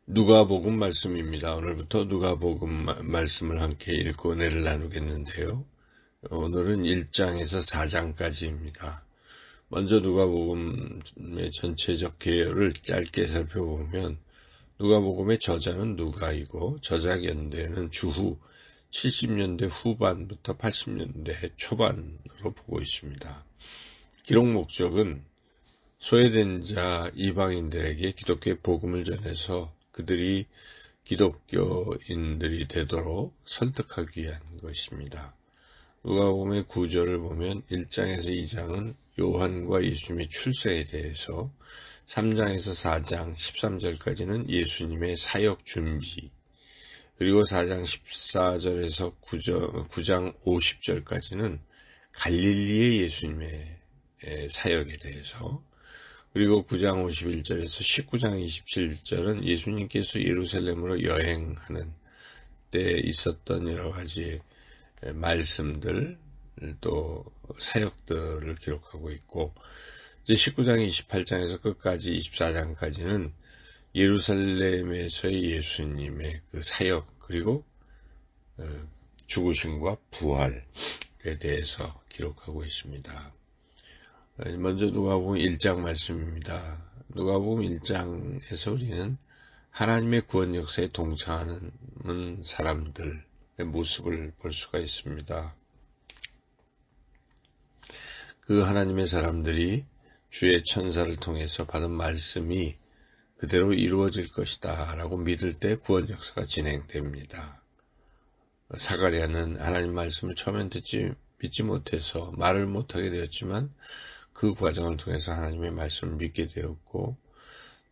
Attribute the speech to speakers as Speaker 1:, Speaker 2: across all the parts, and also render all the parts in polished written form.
Speaker 1: 누가복음 말씀입니다. 오늘부터 누가복음 말씀을 함께 읽고 은혜를 나누겠는데요. 오늘은 1장에서 4장까지입니다. 먼저 누가복음의 전체적 개요를 짧게 살펴보면 누가복음의 저자는 누가이고 저작 연대는 주후 70년대 후반부터 80년대 초반으로 보고 있습니다. 기록 목적은 소외된 자 이방인들에게 기독교의 복음을 전해서 그들이 기독교인들이 되도록 설득하기 위한 것입니다. 누가복음의 구절을 보면 1장에서 2장은 요한과 예수님의 출세에 대해서, 3장에서 4장 13절까지는 예수님의 사역 준비, 그리고 4장 14절에서 9장 50절까지는 갈릴리의 예수님의 사역에 대해서, 그리고 9장 51절에서 19장 27절은 예수님께서 예루살렘으로 여행하는 때 있었던 여러 가지 말씀들, 또 사역들을 기록하고 있고, 이제 19장 28장에서 끝까지 24장까지는 예루살렘에서의 예수님의 그 사역, 그리고 죽으심과 부활에 대해서 기록하고 있습니다. 먼저 누가복음 1장 말씀입니다. 누가복음 1장에서 우리는 하나님의 구원 역사에 동참하는 사람들의 모습을 볼 수가 있습니다. 그 하나님의 사람들이 주의 천사를 통해서 받은 말씀이 그대로 이루어질 것이다 라고 믿을 때 구원 역사가 진행됩니다. 사가랴는 하나님 말씀을 처음엔 믿지 못해서 말을 못하게 되었지만 그 과정을 통해서 하나님의 말씀을 믿게 되었고,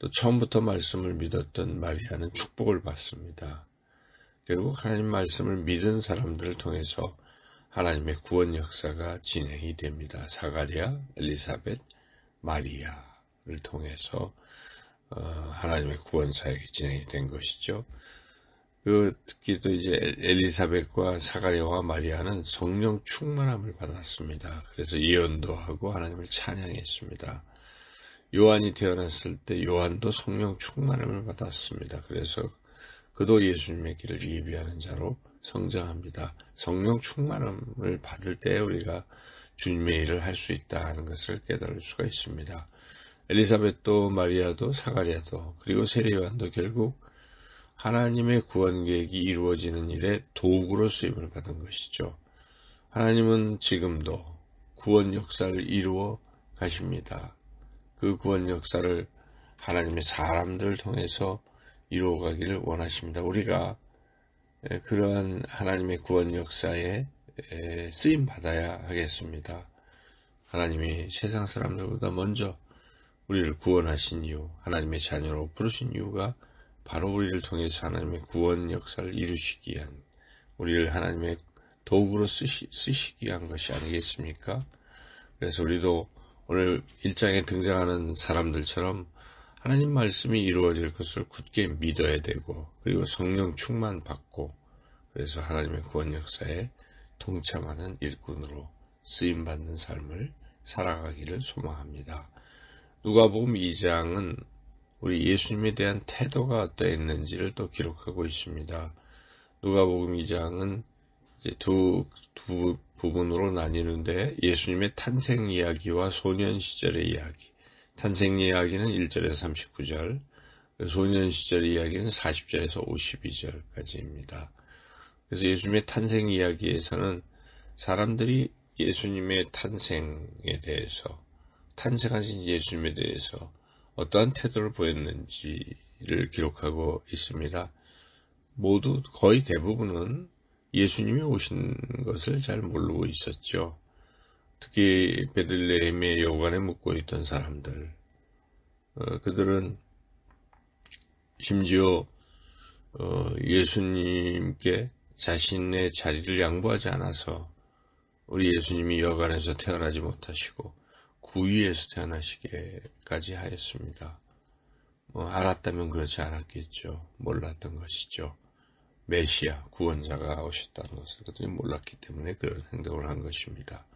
Speaker 1: 또 처음부터 말씀을 믿었던 마리아는 축복을 받습니다. 결국 하나님 말씀을 믿은 사람들을 통해서 하나님의 구원 역사가 진행이 됩니다. 사가랴, 엘리사벳, 마리아를 통해서 하나님의 구원 사역이 진행이 된 것이죠. 특히 또 이제 엘리사벳과 사가랴와 마리아는 성령 충만함을 받았습니다. 그래서 예언도 하고 하나님을 찬양했습니다. 요한이 태어났을 때 요한도 성령 충만함을 받았습니다. 그래서 그도 예수님의 길을 예비하는 자로 성장합니다. 성령 충만함을 받을 때 우리가 주님의 일을 할 수 있다는 것을 깨달을 수가 있습니다. 엘리사벳도 마리아도 사가랴도 그리고 세례요한도 결국 하나님의 구원 계획이 이루어지는 일에 도구로 쓰임을 받은 것이죠. 하나님은 지금도 구원 역사를 이루어 가십니다. 그 구원 역사를 하나님의 사람들을 통해서 이루어 가기를 원하십니다. 우리가 그러한 하나님의 구원 역사에 쓰임 받아야 하겠습니다. 하나님이 세상 사람들보다 먼저 우리를 구원하신 이유, 하나님의 자녀로 부르신 이유가 바로 우리를 통해서 하나님의 구원 역사를 이루시기 위한, 우리를 하나님의 도구로 쓰시기 위한 것이 아니겠습니까? 그래서 우리도 오늘 1장에 등장하는 사람들처럼 하나님 말씀이 이루어질 것을 굳게 믿어야 되고, 그리고 성령 충만 받고, 그래서 하나님의 구원 역사에 동참하는 일꾼으로 쓰임받는 삶을 살아가기를 소망합니다. 누가복음 2장은 우리 예수님에 대한 태도가 어떠했는지를 또 기록하고 있습니다. 누가복음 2장은 이제 두 부분으로 나뉘는데, 예수님의 탄생 이야기와 소년 시절의 이야기. 탄생 이야기는 1절에서 39절, 소년 시절의 이야기는 40절에서 52절까지입니다. 그래서 예수님의 탄생 이야기에서는 사람들이 예수님의 탄생에 대해서, 탄생하신 예수님에 대해서 어떠한 태도를 보였는지를 기록하고 있습니다. 모두 거의 대부분은 예수님이 오신 것을 잘 모르고 있었죠. 특히 베들레헴의 여관에 묵고 있던 사람들, 그들은 심지어 예수님께 자신의 자리를 양보하지 않아서 우리 예수님이 여관에서 태어나지 못하시고 구유에서 태어나시게까지 하였습니다. 알았다면 그렇지 않았겠죠. 몰랐던 것이죠. 메시아, 구원자가 오셨다는 것을 그들이 몰랐기 때문에 그런 행동을 한 것입니다.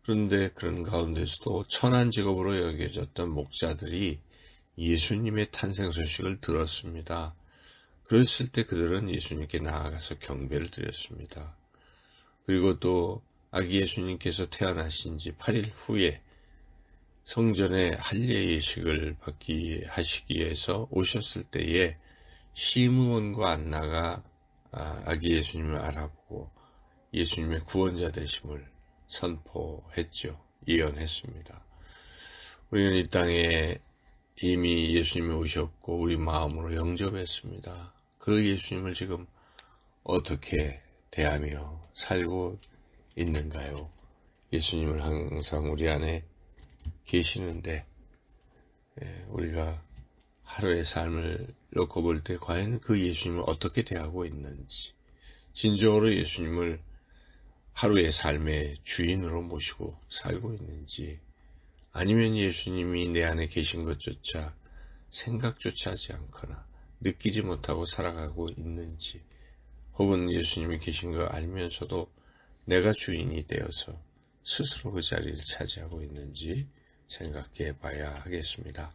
Speaker 1: 그런데 그런 가운데서도 천한 직업으로 여겨졌던 목자들이 예수님의 탄생 소식을 들었습니다. 그랬을 때 그들은 예수님께 나아가서 경배를 드렸습니다. 그리고 또 아기 예수님께서 태어나신 지 8일 후에 성전에 할례 예식을 하시기 위해서 오셨을 때에 시므온과 안나가 아기 예수님을 알아보고 예수님의 구원자 되심을 선포했죠. 예언했습니다. 우리는 이 땅에 이미 예수님이 오셨고 우리 마음으로 영접했습니다. 그 예수님을 지금 어떻게 대하며 살고 있는가요? 예수님을 항상 우리 안에 계시는데 우리가 하루의 삶을 놓고 볼 때 과연 그 예수님을 어떻게 대하고 있는지, 진정으로 예수님을 하루의 삶의 주인으로 모시고 살고 있는지, 아니면 예수님이 내 안에 계신 것조차 생각조차 하지 않거나 느끼지 못하고 살아가고 있는지, 혹은 예수님이 계신 거 알면서도 내가 주인이 되어서 스스로 그 자리를 차지하고 있는지 생각해 봐야 하겠습니다.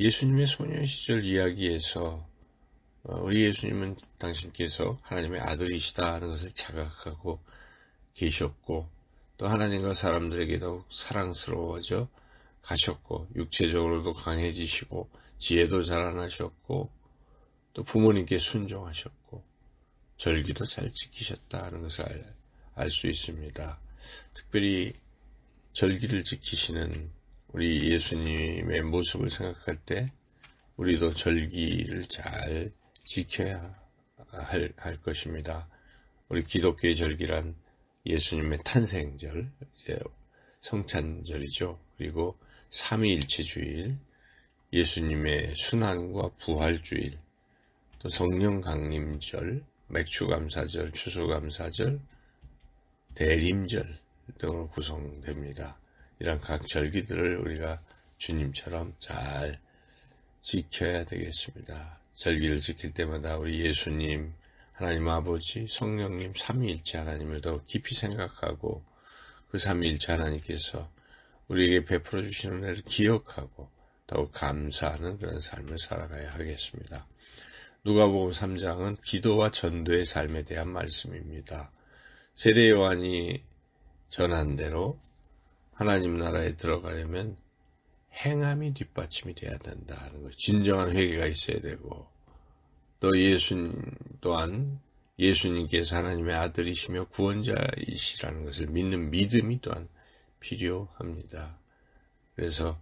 Speaker 1: 예수님의 소년 시절 이야기에서 우리 예수님은 당신께서 하나님의 아들이시다 하는 것을 자각하고 계셨고, 또 하나님과 사람들에게 더욱 사랑스러워져 가셨고, 육체적으로도 강해지시고 지혜도 자라나셨고, 또 부모님께 순종하셨고 절기도 잘 지키셨다 하는 것을 알 수 있습니다. 특별히 절기를 지키시는 우리 예수님의 모습을 생각할 때 우리도 절기를 잘 지켜야 할 것입니다. 우리 기독교의 절기란 예수님의 탄생절, 이제 성찬절이죠. 그리고 삼위일체 주일, 예수님의 순환과 부활주일, 또 성령 강림절, 맥주감사절, 추수감사절, 대림절 등으로 구성됩니다. 이런 각 절기들을 우리가 주님처럼 잘 지켜야 되겠습니다. 절기를 지킬 때마다 우리 예수님, 하나님 아버지, 성령님, 삼위일체 하나님을 더 깊이 생각하고 그 삼위일체 하나님께서 우리에게 베풀어 주시는 은혜를 기억하고 더욱 감사하는 그런 삶을 살아가야 하겠습니다. 누가복음 3장은 기도와 전도의 삶에 대한 말씀입니다. 세례 요한이 전한 대로 하나님 나라에 들어가려면 행함이 뒷받침이 돼야 된다 하는 것, 진정한 회개가 있어야 되고, 또 예수님 또한 예수님께서 하나님의 아들이시며 구원자이시라는 것을 믿는 믿음이 또한 필요합니다. 그래서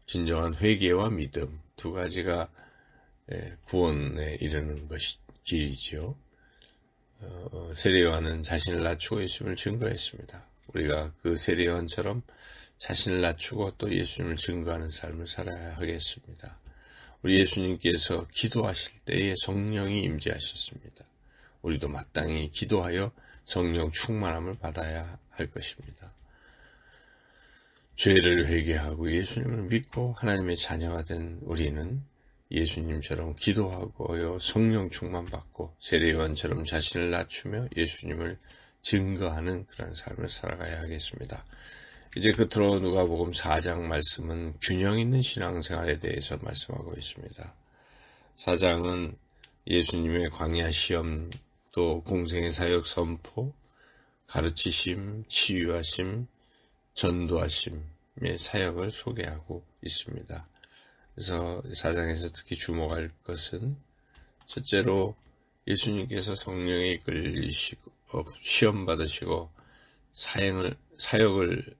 Speaker 1: 진정한 회개와 믿음 두 가지가 구원에 이르는 것이 길이지요. 세례요한은 자신을 낮추고 예수님을 증거했습니다. 우리가 그 세례요한처럼 자신을 낮추고 또 예수님을 증거하는 삶을 살아야 하겠습니다. 우리 예수님께서 기도하실 때에 성령이 임재하셨습니다. 우리도 마땅히 기도하여 성령 충만함을 받아야 할 것입니다. 죄를 회개하고 예수님을 믿고 하나님의 자녀가 된 우리는 예수님처럼 기도하고 성령 충만 받고 세례요한처럼 자신을 낮추며 예수님을 증거하는 그런 삶을 살아가야 하겠습니다. 이제 끝으로 누가복음 4장 말씀은 균형 있는 신앙생활에 대해서 말씀하고 있습니다. 4장은 예수님의 광야 시험, 또 공생의 사역 선포, 가르치심, 치유하심, 전도하심의 사역을 소개하고 있습니다. 그래서 4장에서 특히 주목할 것은 첫째로 예수님께서 성령에 이끌리시고 시험 받으시고 사역을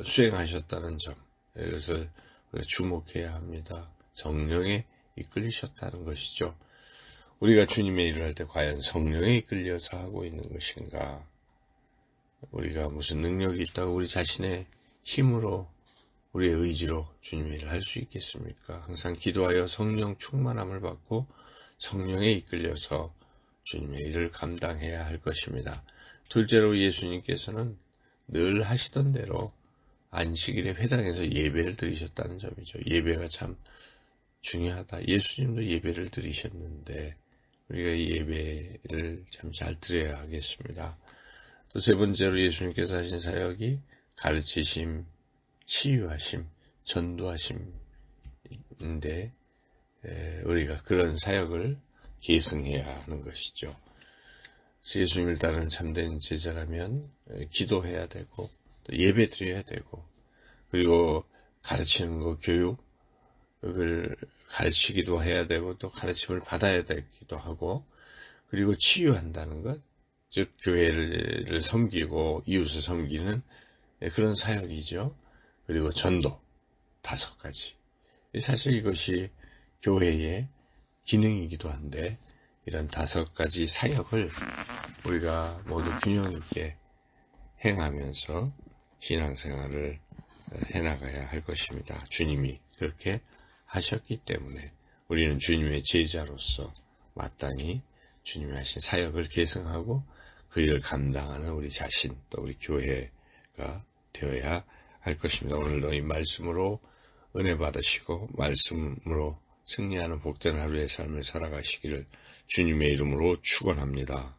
Speaker 1: 수행하셨다는 점, 이것을 우리가 주목해야 합니다. 성령에 이끌리셨다는 것이죠. 우리가 주님의 일을 할 때 과연 성령에 이끌려서 하고 있는 것인가? 우리가 무슨 능력이 있다고 우리 자신의 힘으로 우리의 의지로 주님의 일을 할 수 있겠습니까? 항상 기도하여 성령 충만함을 받고 성령에 이끌려서 주님의 일을 감당해야 할 것입니다. 둘째로 예수님께서는 늘 하시던 대로 안식일에 회당에서 예배를 드리셨다는 점이죠. 예배가 참 중요하다. 예수님도 예배를 드리셨는데 우리가 이 예배를 참 잘 드려야 하겠습니다. 또 세 번째로 예수님께서 하신 사역이 가르치심, 치유하심, 전도하심이었습니다. 사역인데 우리가 그런 사역을 계승해야 하는 것이죠. 예수님을 따르는 참된 제자라면 기도해야 되고 또 예배 드려야 되고 그리고 가르치는 거 교육을 가르치기도 해야 되고 또 가르침을 받아야 되기도 하고 그리고 치유한다는 것, 즉 교회를 섬기고 이웃을 섬기는 그런 사역이죠. 그리고 전도 5가지. 사실 이것이 교회의 기능이기도 한데 이런 5가지 사역을 우리가 모두 균형 있게 행하면서 신앙생활을 해나가야 할 것입니다. 주님이 그렇게 하셨기 때문에 우리는 주님의 제자로서 마땅히 주님이 하신 사역을 계승하고 그 일을 감당하는 우리 자신 또 우리 교회가 되어야 할 것입니다. 오늘도 이 말씀으로 은혜 받으시고 말씀으로 승리하는 복된 하루의 삶을 살아가시기를 주님의 이름으로 축원합니다.